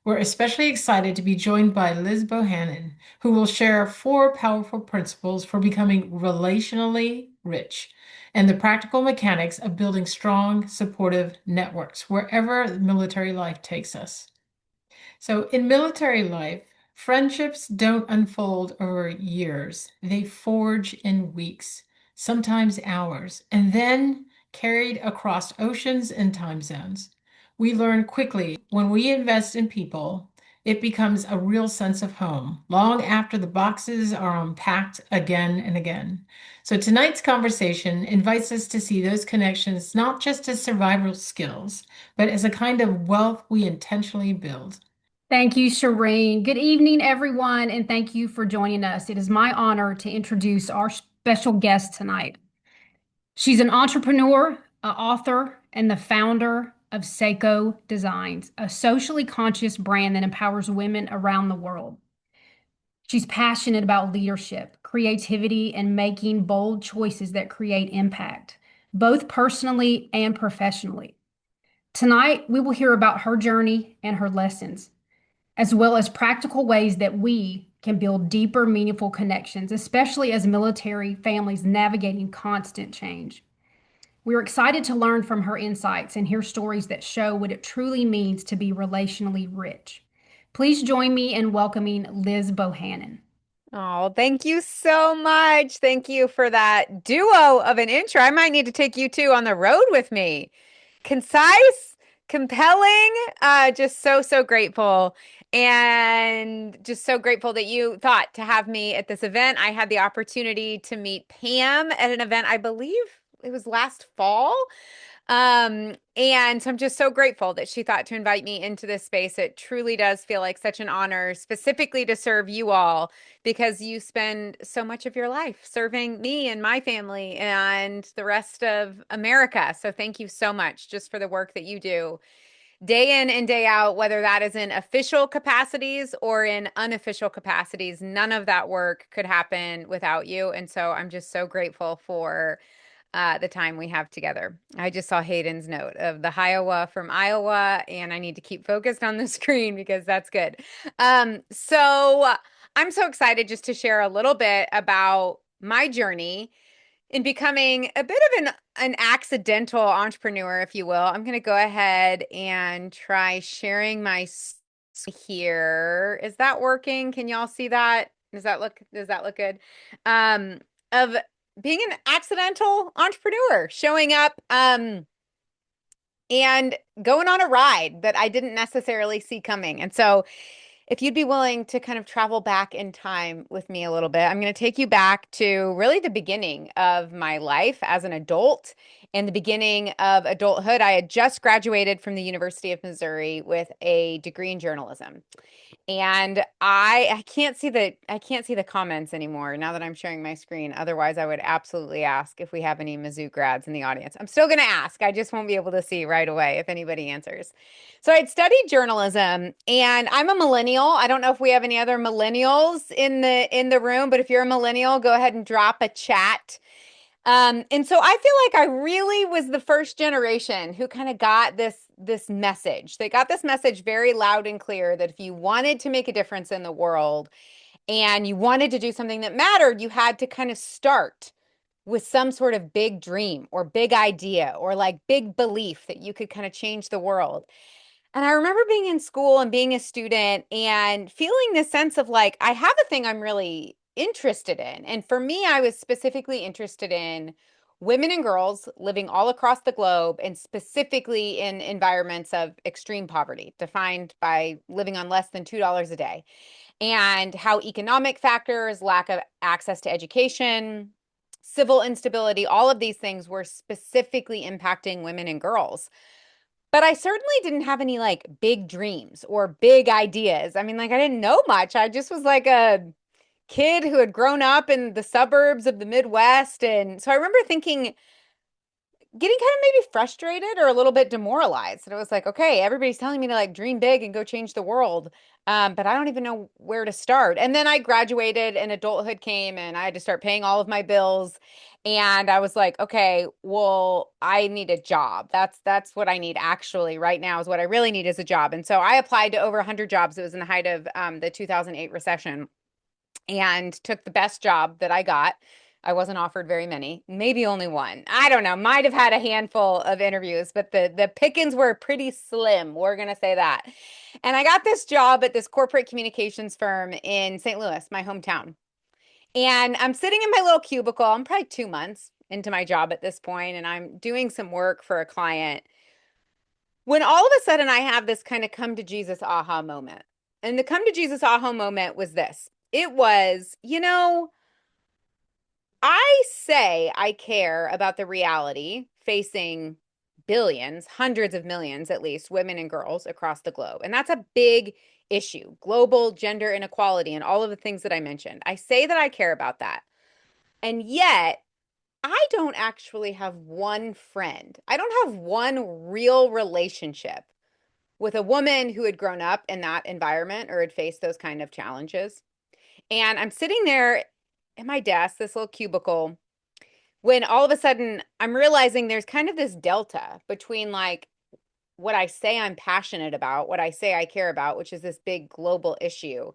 We're especially excited to be joined by Liz Bohannon, who will share four powerful principles for becoming relationally rich and the practical mechanics of building strong, supportive networks wherever military life takes us. So, in military life, friendships don't unfold over years, they forge in weeks, sometimes hours, and then carried across oceans and time zones. We learn quickly when we invest in people, it becomes a real sense of home, long after the boxes are unpacked again and again. So, tonight's conversation invites us to see those connections not just as survival skills, but as a kind of wealth we intentionally build. Thank you, Shireen. Good evening, everyone, and thank you for joining us. It is my honor to introduce our special guest tonight. She's an entrepreneur, an author, and the founder of Seiko Designs, a socially conscious brand that empowers women around the world. She's passionate about leadership, creativity, and making bold choices that create impact, both personally and professionally. Tonight, we will hear about her journey and her lessons, as well as practical ways that we can build deeper, meaningful connections, especially as military families navigating constant change. We're excited to learn from her insights and hear stories that show what it truly means to be relationally rich. Please join me in welcoming Liz Bohannon. Oh, thank you so much. Thank you for that duo of an intro. I might need to take you two on the road with me. Concise, compelling, just so grateful. And just so grateful that you thought to have me at this event. I had the opportunity to meet Pam at an event, I believe it was last fall. And so I'm just so grateful that she thought to invite me into this space. It truly does feel like such an honor, specifically to serve you all, because you spend so much of your life serving me and my family and the rest of America. So thank you so much just for the work that you do day in and day out, whether that is in official capacities or in unofficial capacities. None of that work could happen without you. And so I'm just so grateful for the time we have together. I just saw Hayden's note of the Iowa from Iowa, and I need to keep focused on the screen because that's good. So I'm so excited just to share a little bit about my journey in becoming a bit of an accidental entrepreneur, if you will. I'm going to go ahead and try sharing my here. Is that working? Can y'all see that? Does that look good? Of being an accidental entrepreneur, showing up and going on a ride that I didn't necessarily see coming. And so if you'd be willing to kind of travel back in time with me a little bit, I'm going to take you back to really the beginning of my life as an adult and the beginning of adulthood. I had just graduated from the University of Missouri with a degree in journalism. And I can't see the comments anymore now that I'm sharing my screen. Otherwise, I would absolutely ask if we have any Mizzou grads in the audience. I'm still going to ask. I just won't be able to see right away if anybody answers. So I'd studied journalism, and I'm a millennial. I don't know if we have any other millennials in the room, but if you're a millennial, go ahead and drop a chat. And so I feel like I really was the first generation who kind of got this message. They got this message very loud and clear that if you wanted to make a difference in the world and you wanted to do something that mattered, you had to kind of start with some sort of big dream or big idea or like big belief that you could kind of change the world. And I remember being in school and being a student and feeling this sense of like, I have a thing I'm really interested in. And for me, I was specifically interested in women and girls living all across the globe and specifically in environments of extreme poverty, defined by living on less than $2 a day, and how economic factors, lack of access to education, civil instability, all of these things were specifically impacting women and girls. But I certainly didn't have any like big dreams or big ideas. I mean, like I didn't know much. I just was like a kid who had grown up in the suburbs of the Midwest. And so I remember thinking, getting kind of maybe frustrated or a little bit demoralized. And it was like, okay, everybody's telling me to like dream big and go change the world. But I don't even know where to start. And then I graduated and adulthood came and I had to start paying all of my bills. And I was like, okay, well, I need a job. That's what I need actually right now is what I really need is a job. And so I applied to over 100 jobs. It was in the height of the 2008 recession and took the best job that I got. I wasn't offered very many, maybe only one. I don't know, might have had a handful of interviews, but the pickings were pretty slim. We're going to say that. And I got this job at this corporate communications firm in St. Louis, my hometown. And I'm sitting in my little cubicle. I'm probably 2 months into my job at this point, and I'm doing some work for a client when all of a sudden I have this kind of come to Jesus aha moment. And the come to Jesus aha moment was this. It was, I say I care about the reality facing billions, hundreds of millions at least, women and girls across the globe. And that's a big issue, global gender inequality and all of the things that I mentioned. I say that I care about that. And yet, I don't actually have one friend. I don't have one real relationship with a woman who had grown up in that environment or had faced those kind of challenges. And I'm sitting there at my desk, this little cubicle, when all of a sudden I'm realizing there's kind of this delta between like what I say I'm passionate about, what I say I care about, which is this big global issue,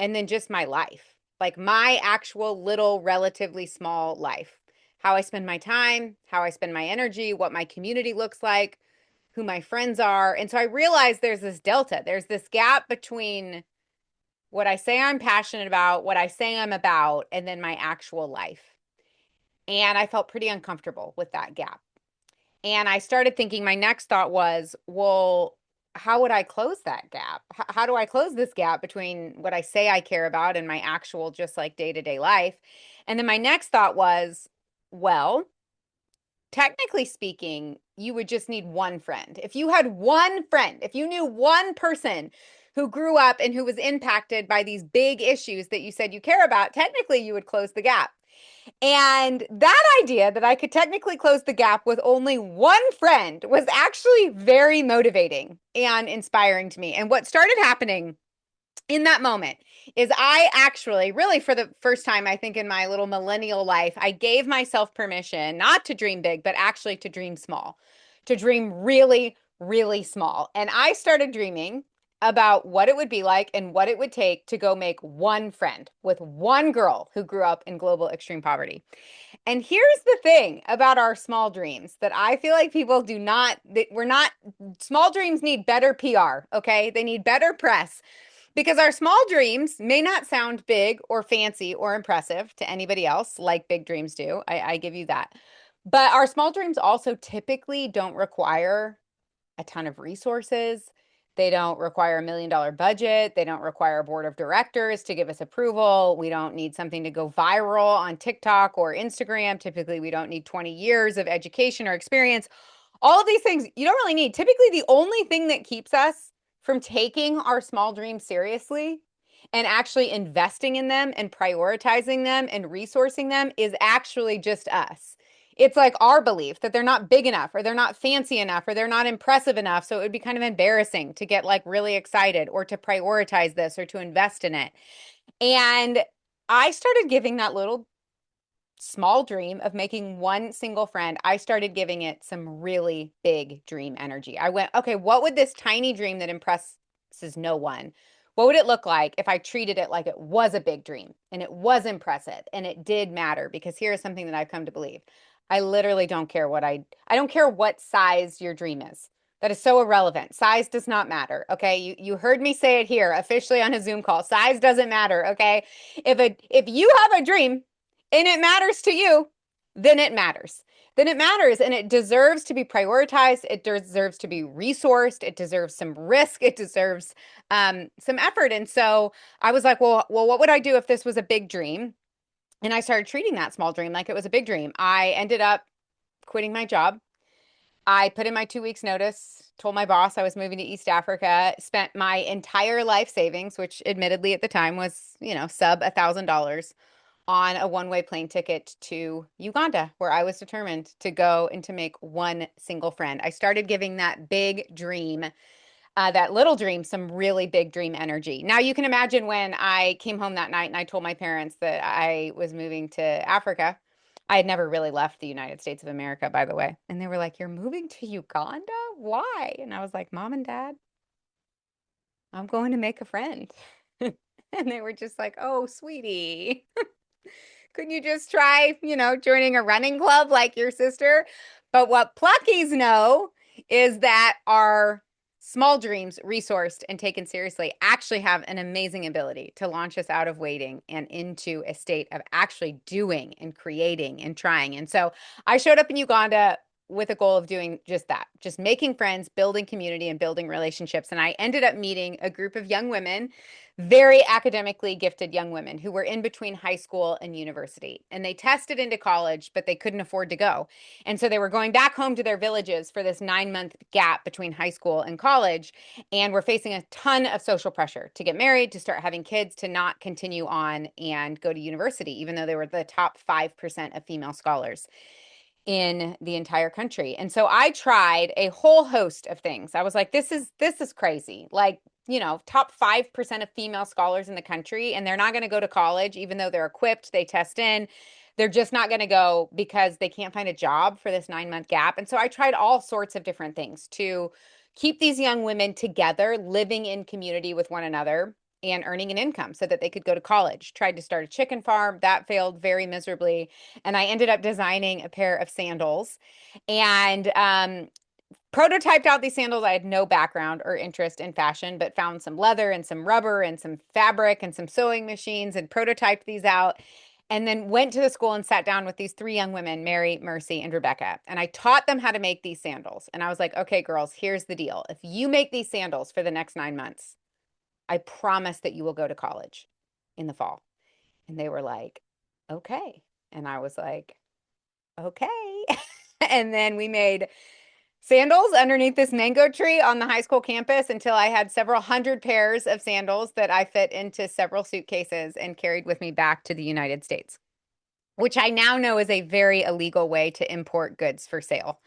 and then just my life, like my actual little, relatively small life, how I spend my time, how I spend my energy, what my community looks like, who my friends are. And so I realized there's this delta, there's this gap between what I say I'm passionate about, what I say I'm about, and then my actual life. And I felt pretty uncomfortable with that gap. And I started thinking, my next thought was, well, how would I close that gap? How do I close this gap between what I say I care about and my actual, just like day-to-day life? And then my next thought was, well, technically speaking, you would just need one friend. If you had one friend, if you knew one person who grew up and who was impacted by these big issues that you said you care about, technically you would close the gap. And that idea that I could technically close the gap with only one friend was actually very motivating and inspiring to me. And what started happening in that moment is I actually, really for the first time, I think in my little millennial life, I gave myself permission not to dream big, but actually to dream small, to dream really, really small. And I started dreaming about what it would be like and what it would take to go make one friend with one girl who grew up in global extreme poverty. And here's the thing about our small dreams that I feel like people do not, we're not, small dreams need better PR, okay? They need better press because our small dreams may not sound big or fancy or impressive to anybody else like big dreams do. I give you that. But our small dreams also typically don't require a ton of resources. They don't require $1 million budget. They don't require a board of directors to give us approval. We don't need something to go viral on TikTok or Instagram. Typically, we don't need 20 years of education or experience. All of these things you don't really need. Typically, the only thing that keeps us from taking our small dreams seriously and actually investing in them and prioritizing them and resourcing them is actually just us. It's like our belief that they're not big enough or they're not fancy enough or they're not impressive enough. So it would be kind of embarrassing to get like really excited or to prioritize this or to invest in it. And I started giving that little small dream of making one single friend, I started giving it some really big dream energy. I went, okay, what would this tiny dream that impresses no one, what would it look like if I treated it like it was a big dream and it was impressive and it did matter? Because here's something that I've come to believe. I literally don't care what I don't care what size your dream is. That is so irrelevant. Size does not matter. Okay. You heard me say it here officially on a Zoom call. Size doesn't matter. Okay. If you have a dream and it matters to you, then it matters. Then it matters and it deserves to be prioritized. It deserves to be resourced. It deserves some risk. It deserves some effort. And so I was like, well, what would I do if this was a big dream? And I started treating that small dream like it was a big dream. I ended up quitting my job. I put in my 2 weeks notice, told my boss I was moving to East Africa, spent my entire life savings, which admittedly at the time was, sub $1,000 on a one-way plane ticket to Uganda, where I was determined to go and to make one single friend. I started giving that big dream, that little dream, some really big dream energy. Now you can imagine when I came home that night and I told my parents that I was moving to Africa. I had never really left the United States of America, by the way. And they were like, "You're moving to Uganda? Why?" And I was like, "Mom and Dad, I'm going to make a friend." And they were just like, "Oh, sweetie, couldn't you just try, joining a running club like your sister?" But what pluckies know is that our small dreams, resourced and taken seriously, actually have an amazing ability to launch us out of waiting and into a state of actually doing and creating and trying. And so I showed up in Uganda with a goal of doing just that, just making friends, building community, and building relationships. And I ended up meeting a group of young women, very academically gifted young women who were in between high school and university. And they tested into college, but they couldn't afford to go. And so they were going back home to their villages for this 9-month gap between high school and college, and were facing a ton of social pressure to get married, to start having kids, to not continue on and go to university, even though they were the top 5% of female scholars in the entire country. And so I tried a whole host of things. I was like, this is crazy. Like, top 5% of female scholars in the country, and they're not going to go to college, even though they're equipped, they test in. They're just not going to go because they can't find a job for this 9-month gap. And so I tried all sorts of different things to keep these young women together, living in community with one another and earning an income so that they could go to college. Tried to start a chicken farm. That failed very miserably. And I ended up designing a pair of sandals and prototyped out these sandals. I had no background or interest in fashion, but found some leather and some rubber and some fabric and some sewing machines and prototyped these out. And then went to the school and sat down with these 3 young women, Mary, Mercy, and Rebecca. And I taught them how to make these sandals. And I was like, "Okay, girls, here's the deal. If you make these sandals for the next 9 months, I promise that you will go to college in the fall." And they were like, "Okay." And I was like, "Okay." And then we made sandals underneath this mango tree on the high school campus until I had several hundred pairs of sandals that I fit into several suitcases and carried with me back to the United States, which I now know is a very illegal way to import goods for sale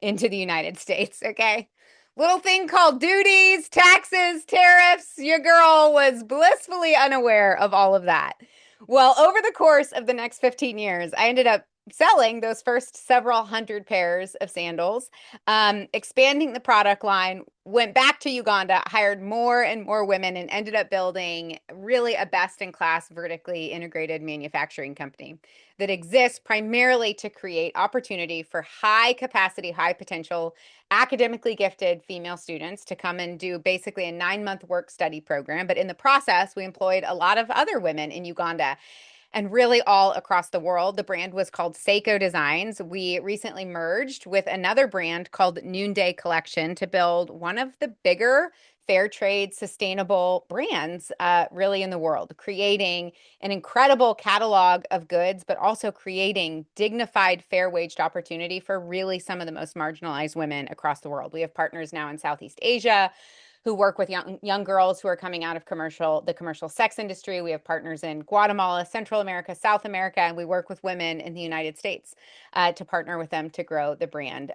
into the United States. Okay. Little thing called duties, taxes, tariffs. Your girl was blissfully unaware of all of that. Well, over the course of the next 15 years, I ended up selling those first several hundred pairs of sandals, expanding the product line, went back to Uganda, hired more and more women, and ended up building really a best-in-class vertically integrated manufacturing company that exists primarily to create opportunity for high capacity, high potential, academically gifted female students to come and do basically a 9-month work study program. But in the process, we employed a lot of other women in Uganda and really all across the world. The brand was called Seiko Designs. We recently merged with another brand called Noonday Collection to build one of the bigger fair trade sustainable brands really in the world, creating an incredible catalog of goods, but also creating dignified, fair waged opportunity for really some of the most marginalized women across the world. We have partners now in Southeast Asia who work with young girls who are coming out of the commercial sex industry. We have partners in Guatemala, Central America, South America, and we work with women in the United States to partner with them to grow the brand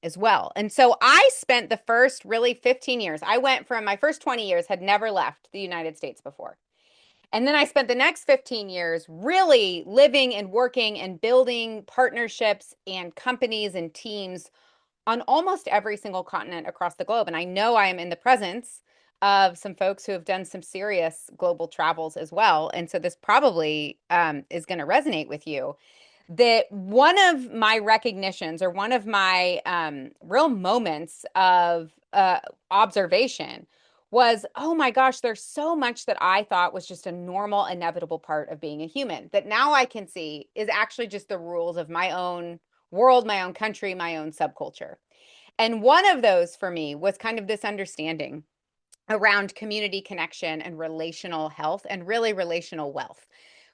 as well. And so I spent the first really 15 years. I went from my first 20 years, had never left the United States before. And then I spent the next 15 years really living and working and building partnerships and companies and teams on almost every single continent across the globe. And I know I am in the presence of some folks who have done some serious global travels as well. And so this probably is going to resonate with you. That one of my recognitions or one of my real moments of observation was, oh my gosh, there's so much that I thought was just a normal, inevitable part of being a human that now I can see is actually just the rules of my own world, my own country, my own subculture. And one of those for me was kind of this understanding around community connection and relational health and really relational wealth,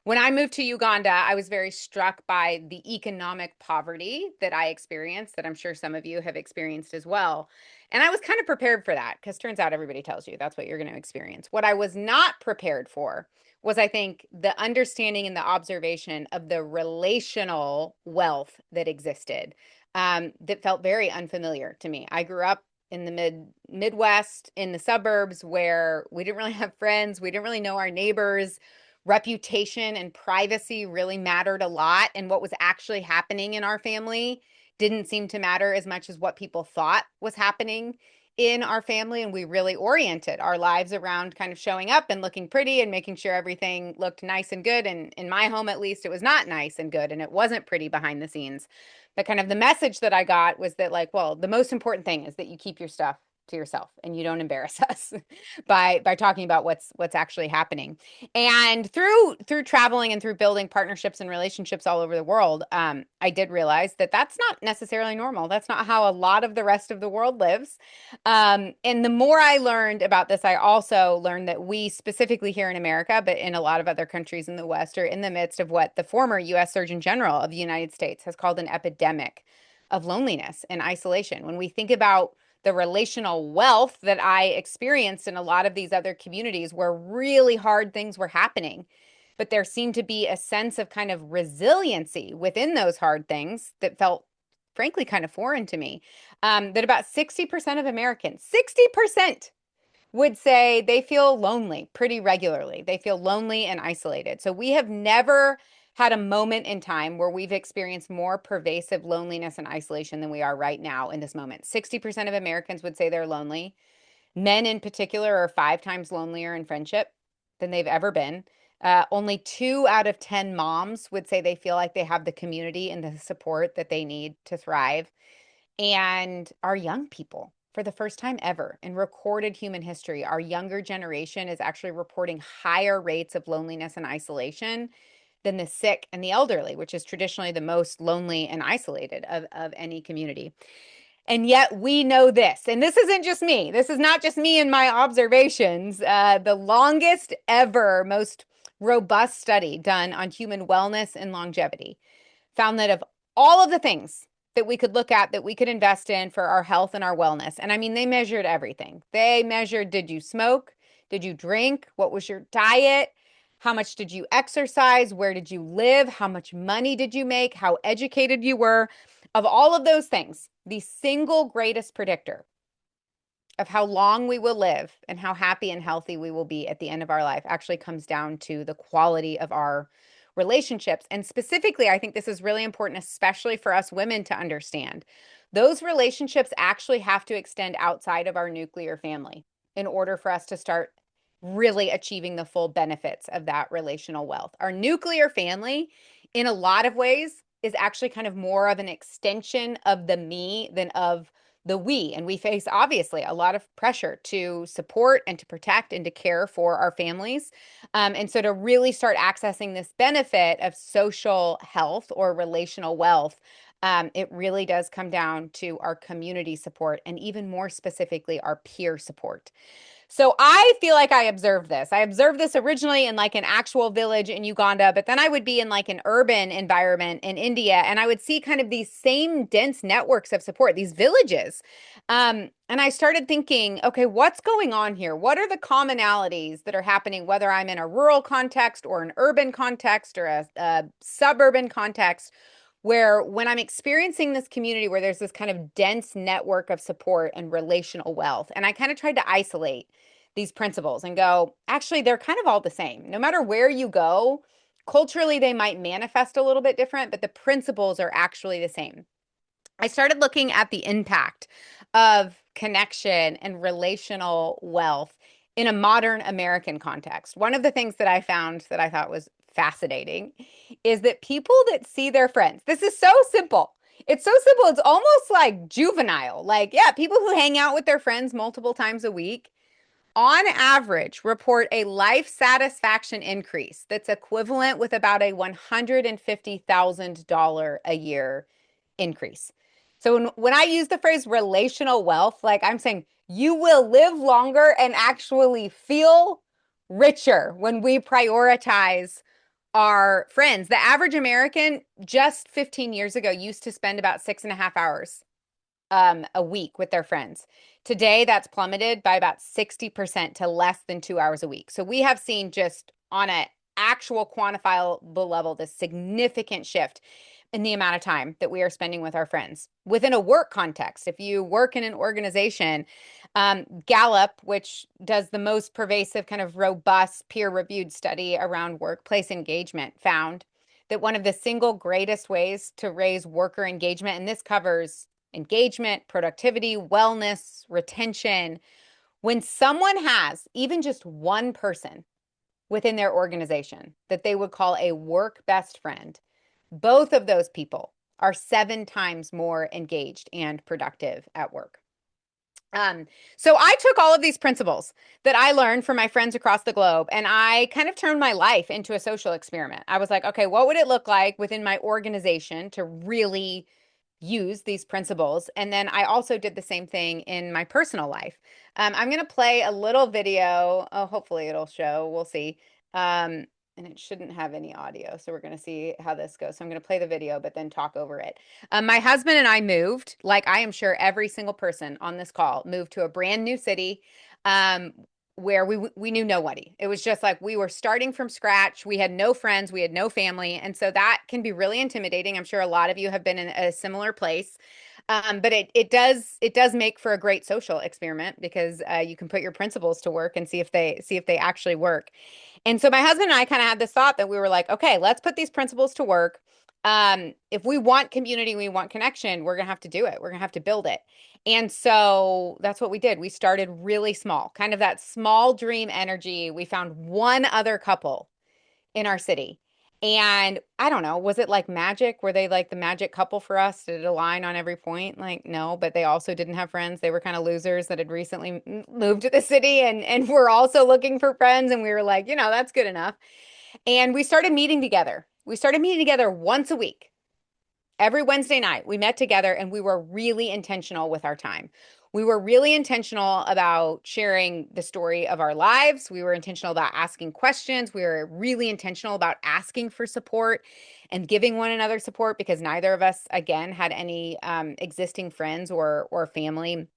When I moved to Uganda, I was very struck by the economic poverty that I experienced, that I'm sure some of you have experienced as well. And I was kind of prepared for that because turns out everybody tells you that's what you're going to experience. What I was not prepared for was, I think, the understanding and the observation of the relational wealth that existed, that felt very unfamiliar to me. I grew up in the Midwest, in the suburbs, where we didn't really have friends, we didn't really know our neighbors. Reputation and privacy really mattered a lot, and what was actually happening in our family didn't seem to matter as much as what people thought was happening in our family. And we really oriented our lives around kind of showing up and looking pretty and making sure everything looked nice and good. And in my home, at least, it was not nice and good, and it wasn't pretty behind the scenes. But kind of the message that I got was that, like, well, the most important thing is that you keep your stuff to yourself and you don't embarrass us by talking about what's actually happening. And through traveling and through building partnerships and relationships all over the world, I did realize that that's not necessarily normal. That's not how a lot of the rest of the world lives. And the more I learned about this, I also learned that we, specifically here in America, but in a lot of other countries in the West, are in the midst of what the former U.S. Surgeon General of the United States has called an epidemic of loneliness and isolation. When we think about the relational wealth that I experienced in a lot of these other communities where really hard things were happening, but there seemed to be a sense of kind of resiliency within those hard things that felt, frankly, kind of foreign to me. That about 60% of Americans, 60%, would say they feel lonely pretty regularly. They feel lonely and isolated. So we have never had a moment in time where we've experienced more pervasive loneliness and isolation than we are right now in this moment. 60% of Americans would say they're lonely. Men in particular are 5 times lonelier in friendship than they've ever been. Only 2 out of 10 moms would say they feel like they have the community and the support that they need to thrive. And our young people, for the first time ever in recorded human history, our younger generation is actually reporting higher rates of loneliness and isolation than the sick and the elderly, which is traditionally the most lonely and isolated of any community. And yet we know this, and this isn't just me. This is not just me and my observations. The longest ever, most robust study done on human wellness and longevity found that of all of the things that we could look at, that we could invest in for our health and our wellness, and I mean, they measured everything. They measured, did you smoke? Did you drink? What was your diet? How much did you exercise? Where did you live? How much money did you make? How educated you were? Of all of those things, the single greatest predictor of how long we will live and how happy and healthy we will be at the end of our life actually comes down to the quality of our relationships. And specifically, I think this is really important, especially for us women, to understand. Those relationships actually have to extend outside of our nuclear family in order for us to start really achieving the full benefits of that relational wealth. Our nuclear family, in a lot of ways, is actually kind of more of an extension of the me than of the we. And we face, obviously, a lot of pressure to support and to protect and to care for our families. And so to really start accessing this benefit of social health or relational wealth, it really does come down to our community support, and even more specifically, our peer support. So I feel like I observed this. I observed this originally in like an actual village in Uganda, but then I would be in like an urban environment in India, and I would see kind of these same dense networks of support, these villages. And I started thinking, okay, what's going on here? What are the commonalities that are happening, whether I'm in a rural context or an urban context or a suburban context? Where when I'm experiencing this community where there's this kind of dense network of support and relational wealth, and I kind of tried to isolate these principles and go, actually, they're kind of all the same. No matter where you go, culturally, they might manifest a little bit different, but the principles are actually the same. I started looking at the impact of connection and relational wealth in a modern American context. One of the things that I found that I thought was fascinating is that people that see their friends, this is so simple. It's so simple. It's almost like juvenile. Like, yeah, people who hang out with their friends multiple times a week, on average, report a life satisfaction increase that's equivalent with about a $150,000 a year increase. So when I use the phrase relational wealth, like I'm saying, you will live longer and actually feel richer when we prioritize our friends. The average American just 15 years ago used to spend about 6.5 hours a week with their friends. Today, that's plummeted by about 60% to less than 2 hours a week. So we have seen just on an actual quantifiable level this significant shift in the amount of time that we are spending with our friends within a work context. If you work in an organization, Gallup, which does the most pervasive kind of robust peer-reviewed study around workplace engagement, found that one of the single greatest ways to raise worker engagement, and this covers engagement, productivity, wellness, retention, when someone has even just one person within their organization that they would call a work best friend, both of those people are 7 times more engaged and productive at work. So I took all of these principles that I learned from my friends across the globe, and I kind of turned my life into a social experiment. I was like, okay, what would it look like within my organization to really use these principles? And then I also did the same thing in my personal life. I'm going to play a little video. Oh, hopefully it'll show. We'll see. And it shouldn't have any audio. So we're going to see how this goes. So I'm going to play the video, but then talk over it. My husband and I moved, like I am sure every single person on this call, moved to a brand new city. Where we knew nobody. It was just like we were starting from scratch. We had no friends, we had no family, and so that can be really intimidating. I'm sure a lot of you have been in a similar place. But it does make for a great social experiment because you can put your principles to work and see if they actually work. And so my husband and I kind of had this thought that we were like, okay, let's put these principles to work. If we want community, we want connection, we're gonna have to do it. We're gonna have to build it. And so that's what we did. We started really small, kind of that small dream energy. We found one other couple in our city. And I don't know, was it like magic? Were they like the magic couple for us? Did it align on every point? Like, no, but they also didn't have friends. They were kind of losers that had recently moved to the city and were also looking for friends. And we were like, that's good enough. And we started meeting together. We started meeting together once a week. Every Wednesday night, we met together and we were really intentional with our time. We were really intentional about sharing the story of our lives. We were intentional about asking questions. We were really intentional about asking for support and giving one another support because neither of us, again, had any existing friends or family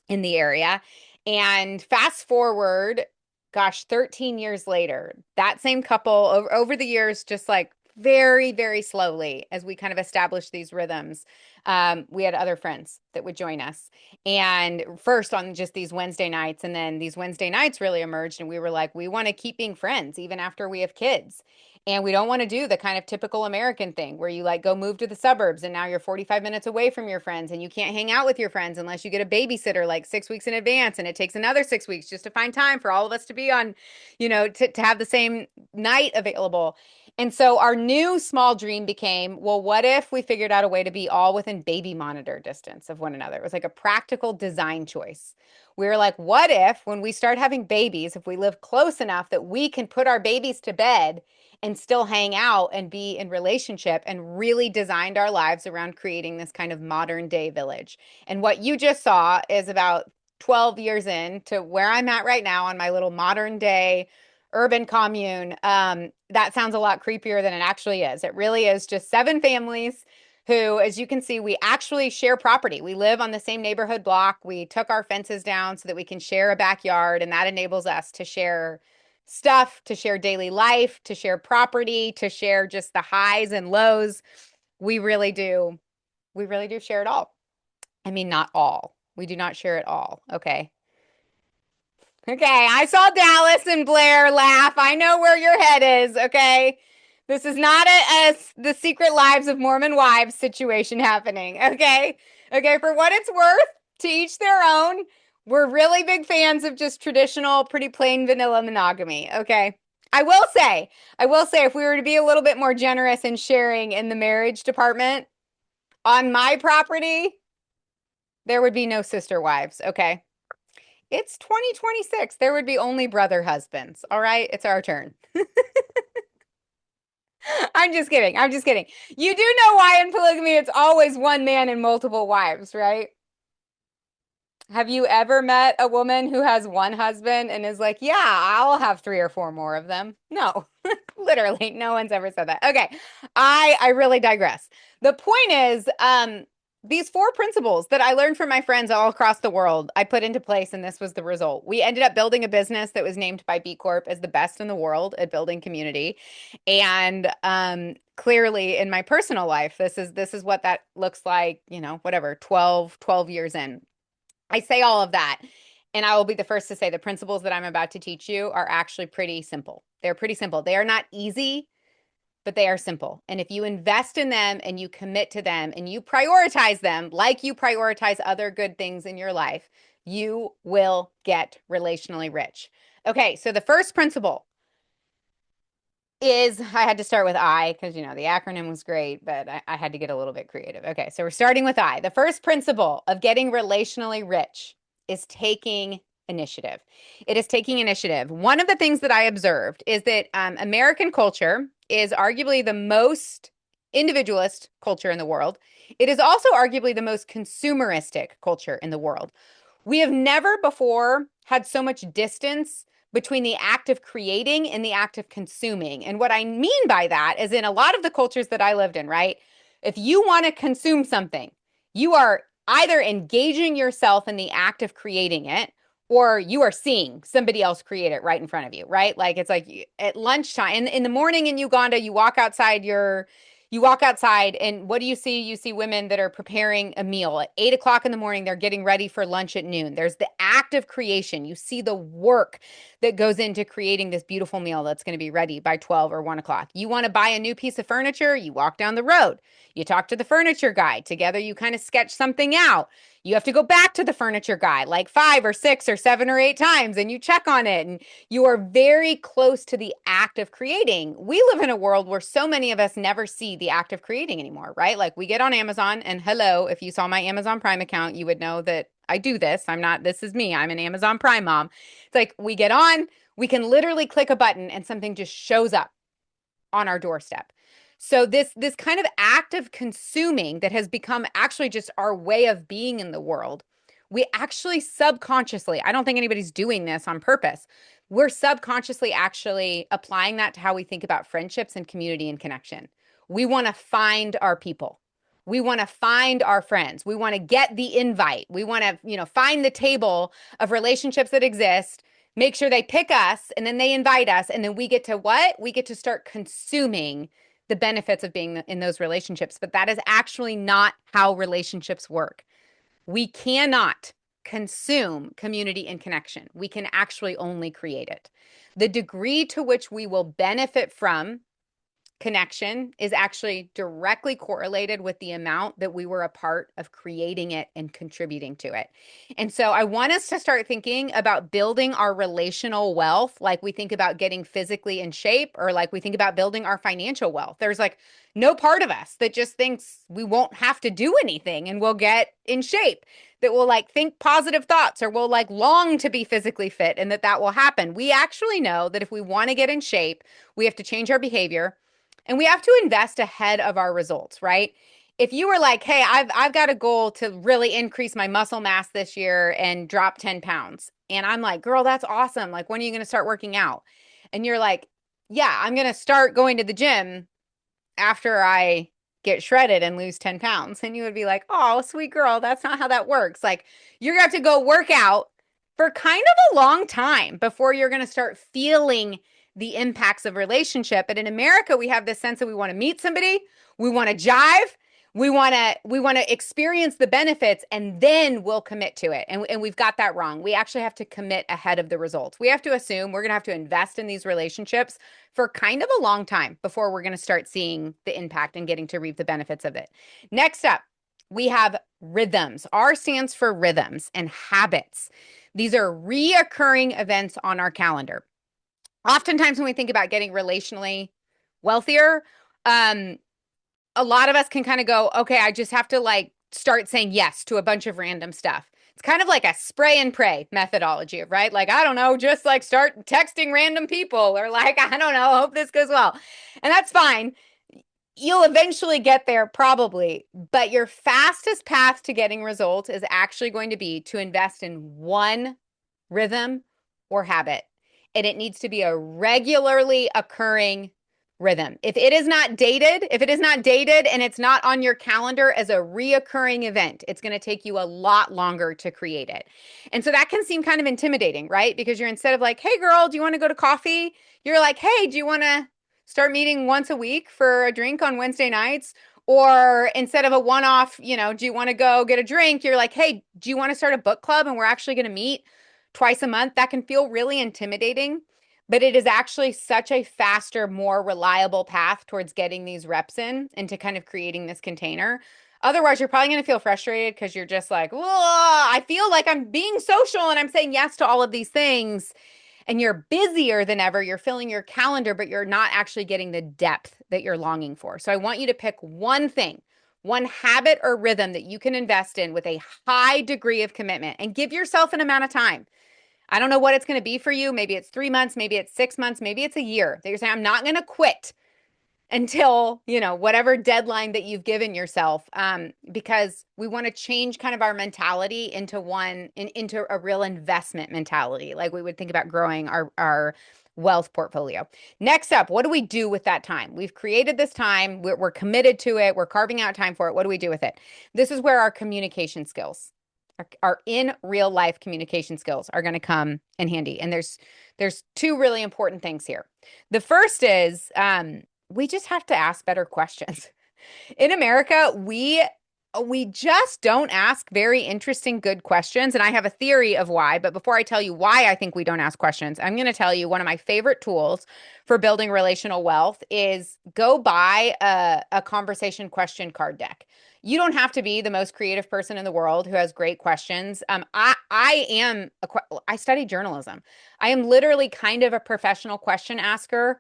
in the area. And fast forward, gosh, 13 years later, that same couple over the years, just like very, very slowly, as we kind of established these rhythms, we had other friends that would join us. And first on just these Wednesday nights, and then these Wednesday nights really emerged. And we were like, we want to keep being friends even after we have kids. And we don't want to do the kind of typical American thing where you like go move to the suburbs and now you're 45 minutes away from your friends and you can't hang out with your friends unless you get a babysitter like 6 weeks in advance. And it takes another 6 weeks just to find time for all of us to be on, to have the same night available. And so our new small dream became, well, what if we figured out a way to be all within baby monitor distance of one another? It was like a practical design choice. We were like, what if when we start having babies, if we live close enough that we can put our babies to bed and still hang out and be in relationship, and really designed our lives around creating this kind of modern day village. And what you just saw is about 12 years in to where I'm at right now on my little modern day urban commune. That sounds a lot creepier than it actually is. It really is just 7 families who, as you can see, we actually share property. We live on the same neighborhood block. We took our fences down so that we can share a backyard, and that enables us to share stuff, to share daily life, to share property, to share just the highs and lows. We really do. We really do share it all. I mean, not all. We do not share it all. Okay. Okay, I saw Dallas and Blair laugh. I know where your head is, okay? This is not the Secret Lives of Mormon Wives situation happening, okay? Okay, for what it's worth, to each their own. We're really big fans of just traditional, pretty plain vanilla monogamy, okay? I will say, if we were to be a little bit more generous in sharing in the marriage department, on my property, there would be no sister wives, okay? It's 2026. There would be only brother husbands. All right, it's our turn. I'm just kidding. I'm just kidding. You do know why in polygamy it's always one man and multiple wives, right? Have you ever met a woman who has one husband and is like, yeah, I'll have 3 or 4 more of them? No, Literally, no one's ever said that. Okay. I really digress. The point is, these 4 principles that I learned from my friends all across the world, I put into place, and this was the result. We ended up building a business that was named by B Corp as the best in the world at building community. And clearly in my personal life, this is what that looks like, whatever, 12 years in. I say all of that, and I will be the first to say the principles that I'm about to teach you are actually pretty simple. They're pretty simple. They are not easy, but they are simple. And if you invest in them and you commit to them and you prioritize them like you prioritize other good things in your life, you will get relationally rich. Okay, so the first principle is, I had to start with I because, the acronym was great, but I had to get a little bit creative. Okay, so we're starting with I. The first principle of getting relationally rich is taking initiative. It is taking initiative. One of the things that I observed is that American culture is arguably the most individualist culture in the world. It is also arguably the most consumeristic culture in the world. We have never before had so much distance between the act of creating and the act of consuming. And what I mean by that is, in a lot of the cultures that I lived in, right? If you want to consume something, you are either engaging yourself in the act of creating it, or you are seeing somebody else create it right in front of you, right? Like, it's like at lunchtime in the morning in Uganda, you walk outside and what do you see? You see women that are preparing a meal at 8 o'clock in the morning. They're getting ready for lunch at noon. There's the act of creation. You see the work that goes into creating this beautiful meal that's going to be ready by 12 or 1 o'clock. You want to buy a new piece of furniture? You walk down the road. You talk to the furniture guy. Together, you kind of sketch something out. You have to go back to the furniture guy like 5 or 6 or 7 or 8 times, and you check on it, and you are very close to the act of creating. We live in a world where so many of us never see the act of creating anymore, right? Like, we get on Amazon, and hello, if you saw my Amazon Prime account, you would know that I do this. This is me. I'm an Amazon Prime mom. It's like, we get on, we can literally click a button and something just shows up on our doorstep. So this kind of act of consuming that has become actually just our way of being in the world, we actually subconsciously, I don't think anybody's doing this on purpose, we're subconsciously actually applying that to how we think about friendships and community and connection. We want to find our people. We want to find our friends. We want to get the invite. We want to, find the table of relationships that exist, make sure they pick us, and then they invite us. And then we get to what? We get to start consuming the benefits of being in those relationships. But that is actually not how relationships work. We cannot consume community and connection. We can actually only create it. The degree to which we will benefit from connection is actually directly correlated with the amount that we were a part of creating it and contributing to it. And so I want us to start thinking about building our relational wealth like we think about getting physically in shape, or like we think about building our financial wealth. There's like no part of us that just thinks we won't have to do anything and we'll get in shape, that will like think positive thoughts, or will like long to be physically fit, and that will happen. We actually know that if we want to get in shape, we have to change our behavior. And we have to invest ahead of our results, right? If you were like, hey, I've got a goal to really increase my muscle mass this year and drop 10 pounds. And I'm like, girl, that's awesome. Like, when are you going to start working out? And you're like, yeah, I'm going to start going to the gym after I get shredded and lose 10 pounds. And you would be like, oh, sweet girl, that's not how that works. Like, you're going to have to go work out for kind of a long time before you're going to start feeling the impacts of relationship. But in America, we have this sense that we want to meet somebody, we want to jive, we want to experience the benefits, and then we'll commit to it. And we've got that wrong. We actually have to commit ahead of the results. We have to assume we're going to have to invest in these relationships for kind of a long time before we're going to start seeing the impact and getting to reap the benefits of it. Next up, we have rhythms. R stands for rhythms and habits. These are reoccurring events on our calendar. Oftentimes when we think about getting relationally wealthier, a lot of us can kind of go, okay, I just have to like start saying yes to a bunch of random stuff. It's kind of like a spray and pray methodology, right? Like, I don't know, just like start texting random people, or like, I don't know, hope this goes well. And that's fine. You'll eventually get there probably, but your fastest path to getting results is actually going to be to invest in one rhythm or habit. And it needs to be a regularly occurring rhythm. If it is not dated and it's not on your calendar as a reoccurring event, it's going to take you a lot longer to create it. And so that can seem kind of intimidating, right? Because you're, instead of like, hey girl, do you want to go to coffee? You're like, hey, do you want to start meeting once a week for a drink on Wednesday nights? Or instead of a one-off, do you want to go get a drink? You're like, hey, do you want to start a book club and we're actually going to meet twice a month? That can feel really intimidating, but it is actually such a faster, more reliable path towards getting these reps in and to kind of creating this container. Otherwise, you're probably going to feel frustrated because you're just like, I feel like I'm being social and I'm saying yes to all of these things. And you're busier than ever. You're filling your calendar, but you're not actually getting the depth that you're longing for. So I want you to pick one thing, one habit or rhythm that you can invest in with a high degree of commitment, and give yourself an amount of time. I don't know what it's going to be for you. Maybe it's 3 months, maybe it's 6 months, maybe it's a year that you're saying, I'm not going to quit until, whatever deadline that you've given yourself, because we want to change kind of our mentality into a real investment mentality. Like we would think about growing our wealth portfolio. Next up, what do we do with that time? We've created this time. We're committed to it. We're carving out time for it. What do we do with it? This is where our communication skills, our in real life communication skills, are going to come in handy. And there's two really important things here. The first is, we just have to ask better questions. In America, we just don't ask very interesting, good questions. And I have a theory of why. But before I tell you why I think we don't ask questions, I'm going to tell you one of my favorite tools for building relational wealth is go buy a conversation question card deck. You don't have to be the most creative person in the world who has great questions. I study journalism. I am literally kind of a professional question asker.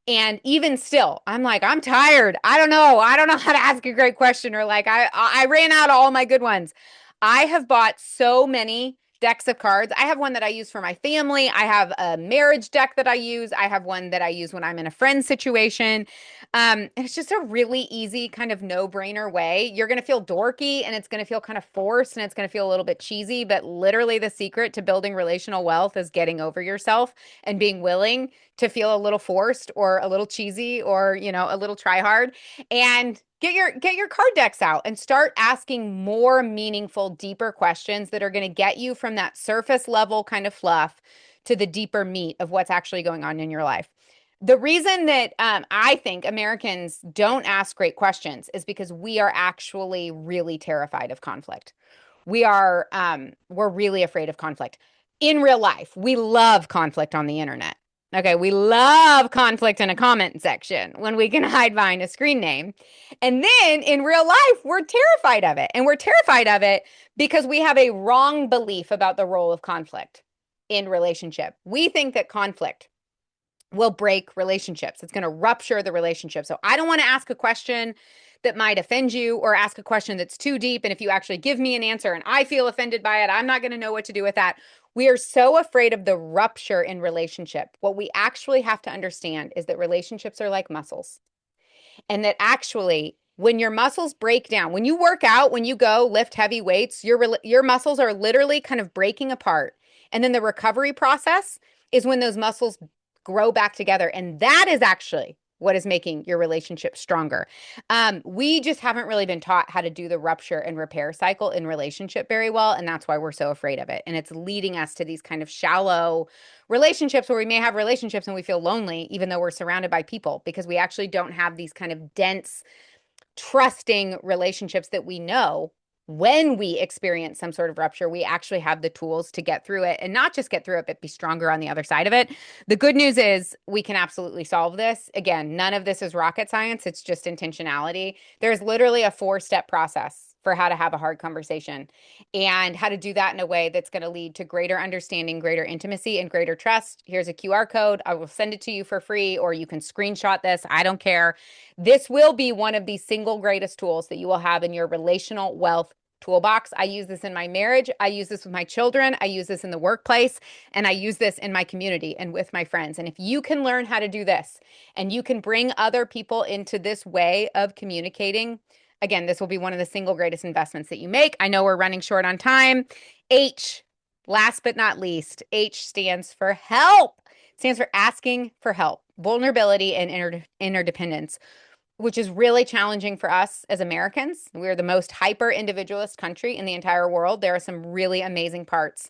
And even still, I'm like, I'm tired. I don't know how to ask a great question, or like, I ran out of all my good ones. I have bought so many decks of cards. I have one that I use for my family. I have a marriage deck that I use. I have one that I use when I'm in a friend situation. And it's just a really easy kind of no-brainer way. You're going to feel dorky and it's going to feel kind of forced and it's going to feel a little bit cheesy, but literally the secret to building relational wealth is getting over yourself and being willing to feel a little forced or a little cheesy or, a little try hard, and get your card decks out and start asking more meaningful, deeper questions that are going to get you from that surface level kind of fluff to the deeper meat of what's actually going on in your life. The reason that I think Americans don't ask great questions is because we are actually really terrified of conflict. We're really afraid of conflict. In real life, we love conflict on the internet. Okay, we love conflict in a comment section when we can hide behind a screen name. And then in real life, we're terrified of it. And we're terrified of it because we have a wrong belief about the role of conflict in relationship. We think that conflict will break relationships. It's going to rupture the relationship. So I don't want to ask a question that might offend you, or ask a question that's too deep. And if you actually give me an answer and I feel offended by it, I'm not going to know what to do with that. We are so afraid of the rupture in relationship. What we actually have to understand is that relationships are like muscles. And that actually, when your muscles break down, when you work out, when you go lift heavy weights, your muscles are literally kind of breaking apart. And then the recovery process is when those muscles grow back together. And that is actually what is making your relationship stronger. We just haven't really been taught how to do the rupture and repair cycle in relationship very well. And that's why we're so afraid of it. And it's leading us to these kind of shallow relationships where we may have relationships and we feel lonely, even though we're surrounded by people, because we actually don't have these kind of dense, trusting relationships that we know when we experience some sort of rupture, we actually have the tools to get through it, and not just get through it, but be stronger on the other side of it. The good news is we can absolutely solve this. Again, none of this is rocket science. It's just intentionality. There's literally a 4-step process for how to have a hard conversation and how to do that in a way that's going to lead to greater understanding, greater intimacy, and greater trust. Here's a QR code. I will send it to you for free, or you can screenshot this. I don't care. This will be one of the single greatest tools that you will have in your relational wealth toolbox. I use this in my marriage. I use this with my children. I use this in the workplace, and I use this in my community and with my friends. And if you can learn how to do this and you can bring other people into this way of communicating, again, this will be one of the single greatest investments that you make. I know we're running short on time. H, last but not least, H stands for help. stands for asking for help, vulnerability, and interdependence, which is really challenging for us as Americans. We're the most hyper individualist country in the entire world. There are some really amazing parts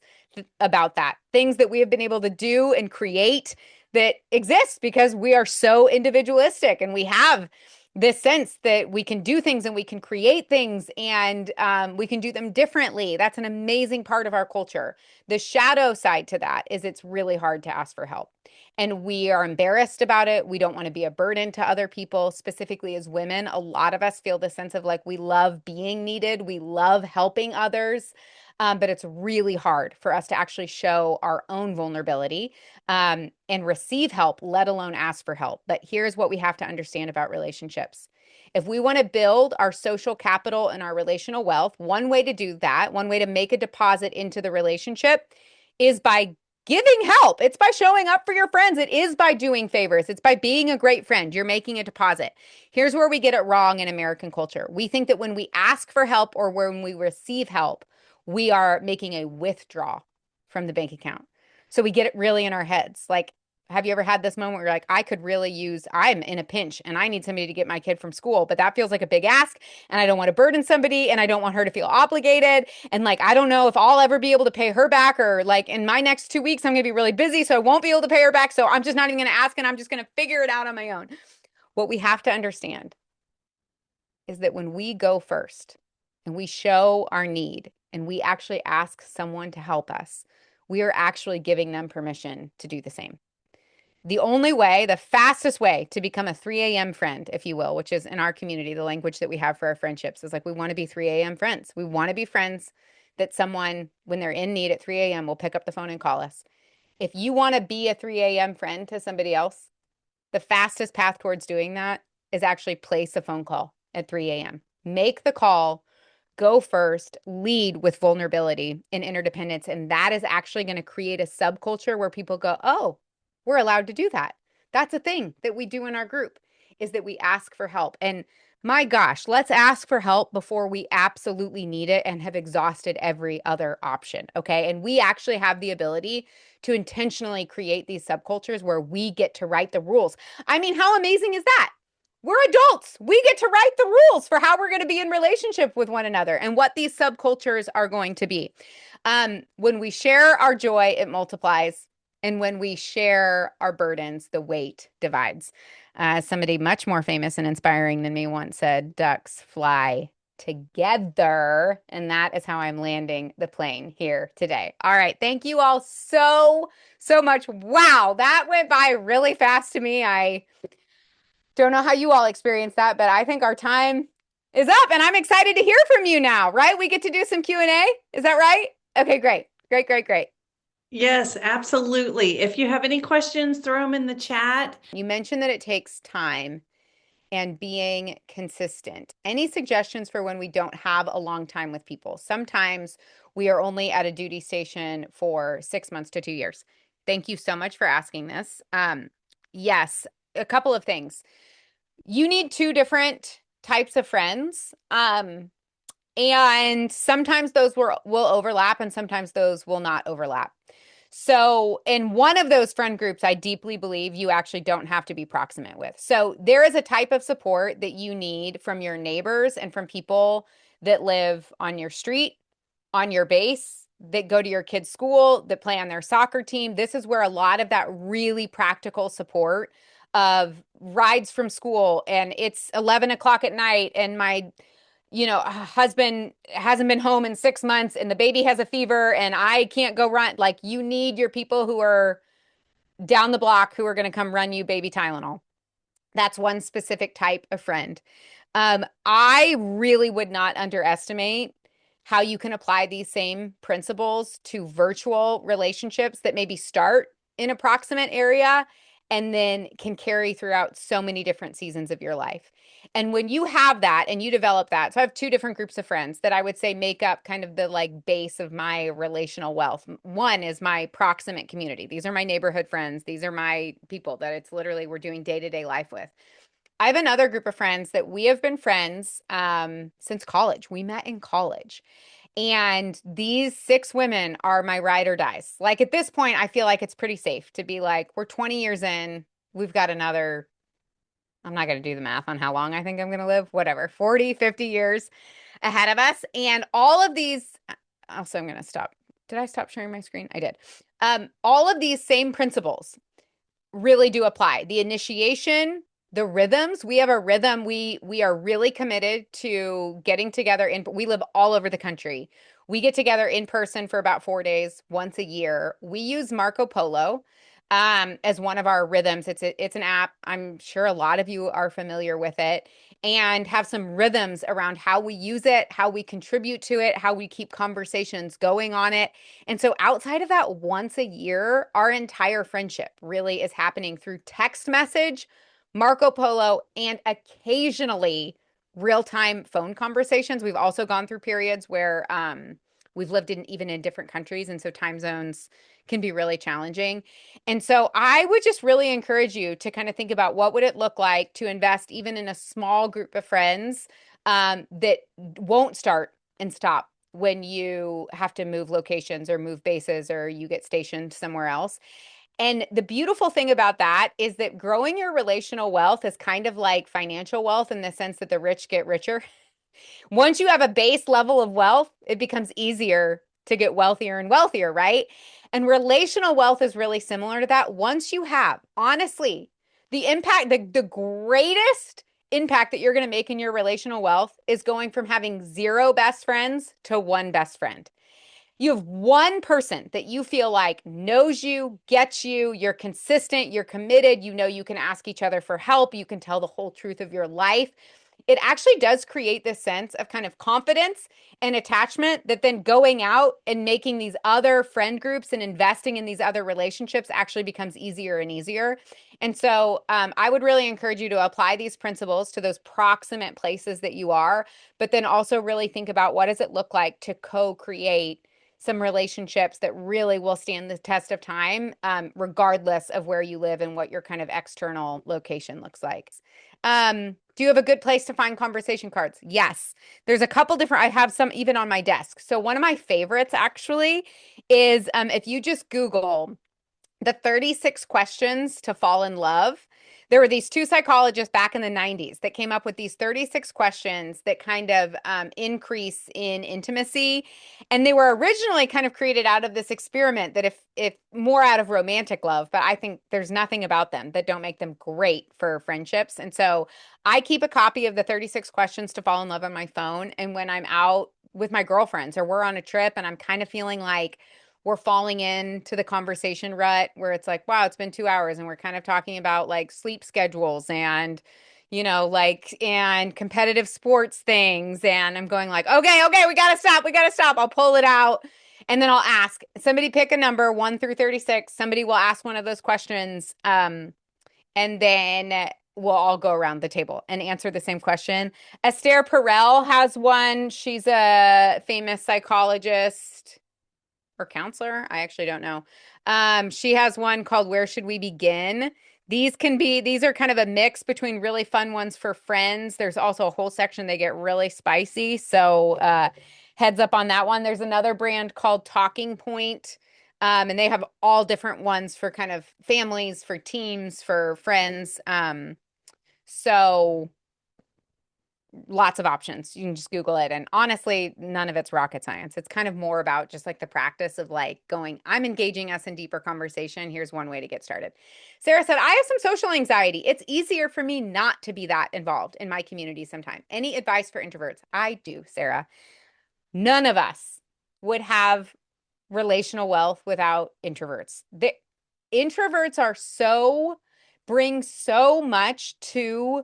about that, things that we have been able to do and create that exist because we are so individualistic, and we have this sense that we can do things and we can create things, and we can do them differently. That's an amazing part of our culture. The shadow side to that is it's really hard to ask for help. And we are embarrassed about it. We don't want to be a burden to other people, specifically as women. A lot of us feel the sense of like we love being needed, we love helping others. But it's really hard for us to actually show our own vulnerability and receive help, let alone ask for help. But here's what we have to understand about relationships. If we want to build our social capital and our relational wealth, one way to do that, one way to make a deposit into the relationship is by giving help. It's by showing up for your friends. It is by doing favors. It's by being a great friend. You're making a deposit. Here's where we get it wrong in American culture. We think that when we ask for help or when we receive help, we are making a withdrawal from the bank account. So we get it really in our heads. Like, have you ever had this moment where you're like, I'm in a pinch and I need somebody to get my kid from school, but that feels like a big ask and I don't want to burden somebody and I don't want her to feel obligated. And like, I don't know if I'll ever be able to pay her back, or like in my next 2 weeks, I'm going to be really busy. So I won't be able to pay her back. So I'm just not even going to ask and I'm just going to figure it out on my own. What we have to understand is that when we go first and we show our need and we actually ask someone to help us, we are actually giving them permission to do the same. The only way, the fastest way to become a 3 a.m. friend, if you will, which is in our community, the language that we have for our friendships is like, we want to be 3 a.m. friends. We want to be friends that someone, when they're in need at 3 a.m., will pick up the phone and call us. If you want to be a 3 a.m. friend to somebody else, the fastest path towards doing that is actually place a phone call at 3 a.m. Make the call, go first, lead with vulnerability and interdependence. And that is actually going to create a subculture where people go, oh, we're allowed to do that. That's a thing that we do in our group, is that we ask for help. And my gosh, let's ask for help before we absolutely need it and have exhausted every other option. Okay. And we actually have the ability to intentionally create these subcultures where we get to write the rules. I mean, how amazing is that? We're adults. We get to write the rules for how we're going to be in relationship with one another and what these subcultures are going to be. When we share our joy, it multiplies. And when we share our burdens, the weight divides. Somebody much more famous and inspiring than me once said, ducks fly together. And that is how I'm landing the plane here today. All right. Thank you all so much. Wow. That went by really fast to me. I don't know how you all experience that, but I think our time is up and I'm excited to hear from you now, right? We get to do some Q&A. Is that right? Okay, great. Great. Yes, absolutely. If you have any questions, throw them in the chat. You mentioned that it takes time and being consistent. Any suggestions for when we don't have a long time with people? Sometimes we are only at a duty station for 6 months to 2 years. Thank you so much for asking this. Yes, a couple of things. You need 2 different types of friends. And sometimes those will overlap and sometimes those will not overlap. So in one of those friend groups, I deeply believe you actually don't have to be proximate with. So there is a type of support that you need from your neighbors and from people that live on your street, on your base, that go to your kids' school, that play on their soccer team. This is where a lot of that really practical support of rides from school and it's 11 o'clock at night and my husband hasn't been home in 6 months and the baby has a fever and I can't go run. Like, you need your people who are down the block who are going to come run you baby Tylenol. That's one specific type of friend. I really would not underestimate how you can apply these same principles to virtual relationships that maybe start in a proximate area and then can carry throughout so many different seasons of your life. And when you have that and you develop that, so I have 2 different groups of friends that I would say make up kind of the like base of my relational wealth. One is my proximate community. These are my neighborhood friends. These are my people that it's literally we're doing day-to-day life with. I have another group of friends that we have been friends since college. We met in college. And these 6 women are my ride or dies. Like at this point, I feel like it's pretty safe to be like, we're 20 years in, we've got another, I'm not going to do the math on how long I think I'm going to live, whatever, 40, 50 years ahead of us. And all of these, also, I'm going to stop. Did I stop sharing my screen? I did. All of these same principles really do apply. The initiation, the rhythms. We have a rhythm. We are really committed to getting together we live all over the country. We get together in person for about 4 days once a year. We use Marco Polo as one of our rhythms. It's an app. I'm sure a lot of you are familiar with it, and have some rhythms around how we use it, how we contribute to it, how we keep conversations going on it. And so outside of that once a year, our entire friendship really is happening through text message, Marco Polo, and occasionally real-time phone conversations. We've also gone through periods where we've lived even in different countries, and so time zones can be really challenging. And so I would just really encourage you to kind of think about what would it look like to invest even in a small group of friends that won't start and stop when you have to move locations or move bases or you get stationed somewhere else. And the beautiful thing about that is that growing your relational wealth is kind of like financial wealth in the sense that the rich get richer. Once you have a base level of wealth, it becomes easier to get wealthier and wealthier, right? And relational wealth is really similar to that. Once you have, honestly, the impact, the greatest impact that you're going to make in your relational wealth is going from having 0 best friends to 1 best friend. You have 1 person that you feel like knows you, gets you, you're consistent, you're committed, you know you can ask each other for help, you can tell the whole truth of your life. It actually does create this sense of kind of confidence and attachment that then going out and making these other friend groups and investing in these other relationships actually becomes easier and easier. And so I would really encourage you to apply these principles to those proximate places that you are, but then also really think about what does it look like to co-create some relationships that really will stand the test of time, regardless of where you live and what your kind of external location looks like. Do you have a good place to find conversation cards? Yes. There's a couple different, I have some even on my desk. So one of my favorites actually is if you just Google the 36 questions to fall in love. There were these 2 psychologists back in the 90s that came up with these 36 questions that kind of increase in intimacy. And they were originally kind of created out of this experiment that if more out of romantic love, but I think there's nothing about them that don't make them great for friendships. And so I keep a copy of the 36 questions to fall in love on my phone. And when I'm out with my girlfriends or we're on a trip and I'm kind of feeling like we're falling into the conversation rut where it's like, wow, it's been 2 hours and we're kind of talking about like sleep schedules and, and competitive sports things. And I'm going like, okay, we got to stop. We got to stop. I'll pull it out. And then I'll ask somebody pick a number 1 through 36. Somebody will ask one of those questions. And then we'll all go around the table and answer the same question. Esther Perel has one. She's a famous psychologist or counselor. I actually don't know. She has one called Where Should We Begin? These are kind of a mix between really fun ones for friends. There's also a whole section they get really spicy. So heads up on that one. There's another brand called Talking Point. And they have all different ones for kind of families, for teams, for friends. So lots of options. You can just Google it. And honestly, none of it's rocket science. It's kind of more about just like the practice of like going, I'm engaging us in deeper conversation. Here's one way to get started. Sarah said, I have some social anxiety. It's easier for me not to be that involved in my community sometime. Any advice for introverts? I do, Sarah. None of us would have relational wealth without introverts. The introverts bring so much to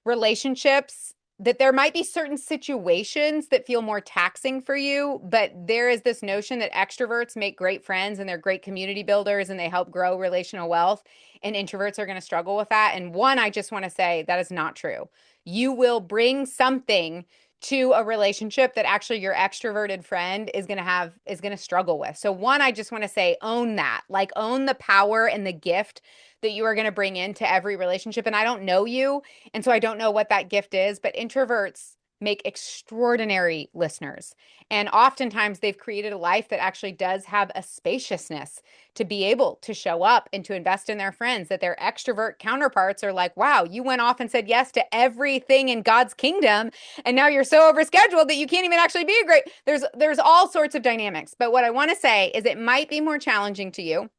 relationships that there might be certain situations that feel more taxing for you, but there is this notion that extroverts make great friends and they're great community builders and they help grow relational wealth, and introverts are going to struggle with that. And one, I just want to say that is not true. You will bring something to a relationship that actually your extroverted friend is going to struggle with. So one, I just want to say, own that, like own the power and the gift that you are going to bring into every relationship. And I don't know you, and so I don't know what that gift is, but introverts make extraordinary listeners. And oftentimes they've created a life that actually does have a spaciousness to be able to show up and to invest in their friends, that their extrovert counterparts are like, wow, you went off and said yes to everything in God's kingdom. And now you're so overscheduled that you can't even actually be a great, there's all sorts of dynamics. But what I want to say is it might be more challenging to you.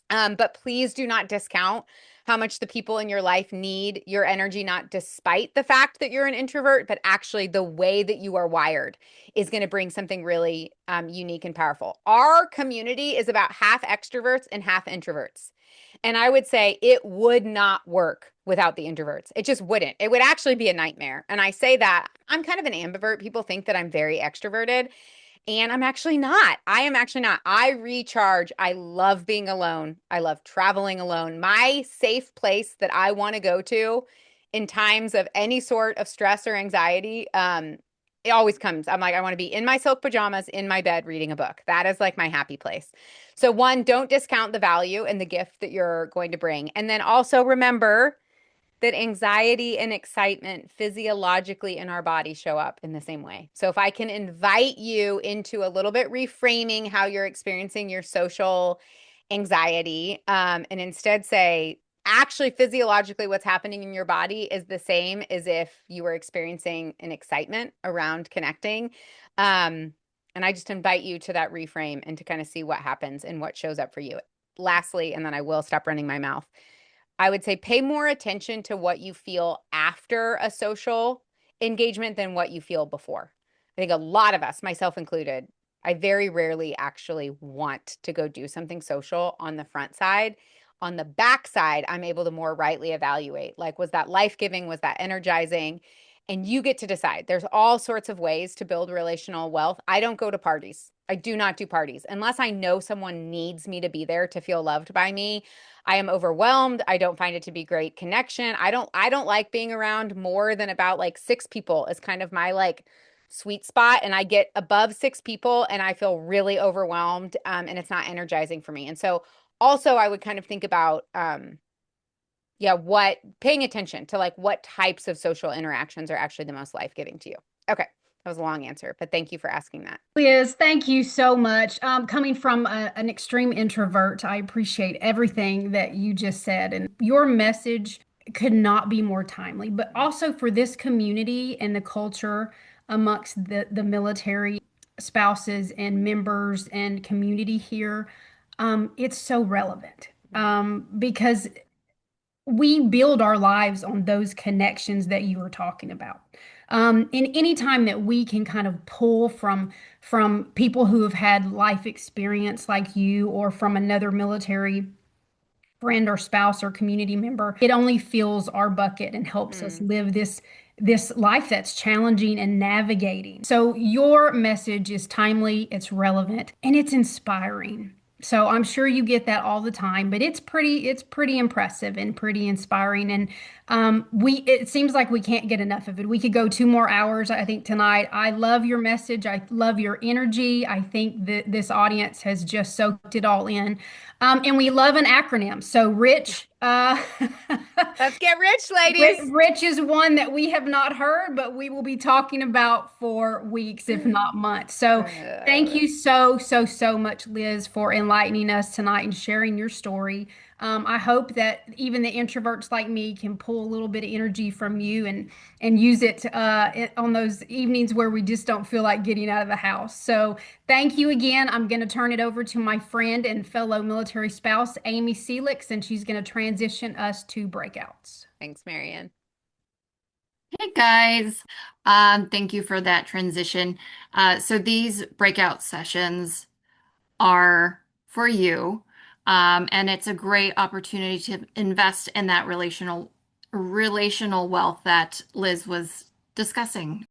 But please do not discount how much the people in your life need your energy, not despite the fact that you're an introvert, but actually the way that you are wired is going to bring something really unique and powerful. Our community is about half extroverts and half introverts. And I would say it would not work without the introverts. It just wouldn't. It would actually be a nightmare. And I say that I'm kind of an ambivert. People think that I'm very extroverted. And I'm actually not. I am actually not. I recharge. I love being alone. I love traveling alone. My safe place that I want to go to in times of any sort of stress or anxiety, it always comes. I'm like, I want to be in my silk pajamas in my bed reading a book. That is like my happy place. So one, don't discount the value and the gift that you're going to bring. And then also remember that anxiety and excitement physiologically in our body show up in the same way. So if I can invite you into a little bit reframing how you're experiencing your social anxiety, and instead say, actually, physiologically, what's happening in your body is the same as if you were experiencing an excitement around connecting. And I just invite you to that reframe and to kind of see what happens and what shows up for you. Lastly, and then I will stop running my mouth. I would say pay more attention to what you feel after a social engagement than what you feel before. I think a lot of us, myself included, I very rarely actually want to go do something social on the front side. On the back side, I'm able to more rightly evaluate, like, was that life-giving? Was that energizing? And you get to decide. There's all sorts of ways to build relational wealth. I don't go to parties. I do not do parties unless I know someone needs me to be there to feel loved by me. I am overwhelmed. I don't find it to be great connection. I don't like being around more than about like 6 people is kind of my like sweet spot. And I get above 6 people and I feel really overwhelmed. And it's not energizing for me. And so also I would kind of think about what paying attention to like what types of social interactions are actually the most life-giving to you. Okay. That was a long answer, but thank you for asking that. Liz, thank you so much. Coming from an extreme introvert, I appreciate everything that you just said, and your message could not be more timely. But also for this community and the culture amongst the military spouses and members and community here, it's so relevant because we build our lives on those connections that you were talking about. And any time that we can kind of pull from people who have had life experience like you, or from another military friend or spouse or community member, it only fills our bucket and helps us live this life that's challenging and navigating. So your message is timely, it's relevant, and it's inspiring. So I'm sure you get that all the time, but it's pretty impressive and pretty inspiring. And it seems like we can't get enough of it. We could go 2 more hours, I think, tonight. I love your message. I love your energy. I think that this audience has just soaked it all in. And we love an acronym. So Rich, Let's get rich, ladies. Rich is one that we have not heard, but we will be talking about for weeks, if not months. So thank you so much, Liz, for enlightening us tonight and sharing your story. I hope that even the introverts like me can pull a little bit of energy from you and use it on those evenings where we just don't feel like getting out of the house. So thank you again. I'm going to turn it over to my friend and fellow military spouse, Amy Selix, and she's going to transition us to breakouts. Thanks, Marianne. Hey guys, thank you for that transition. So these breakout sessions are for you, and it's a great opportunity to invest in that relational wealth that Liz was discussing.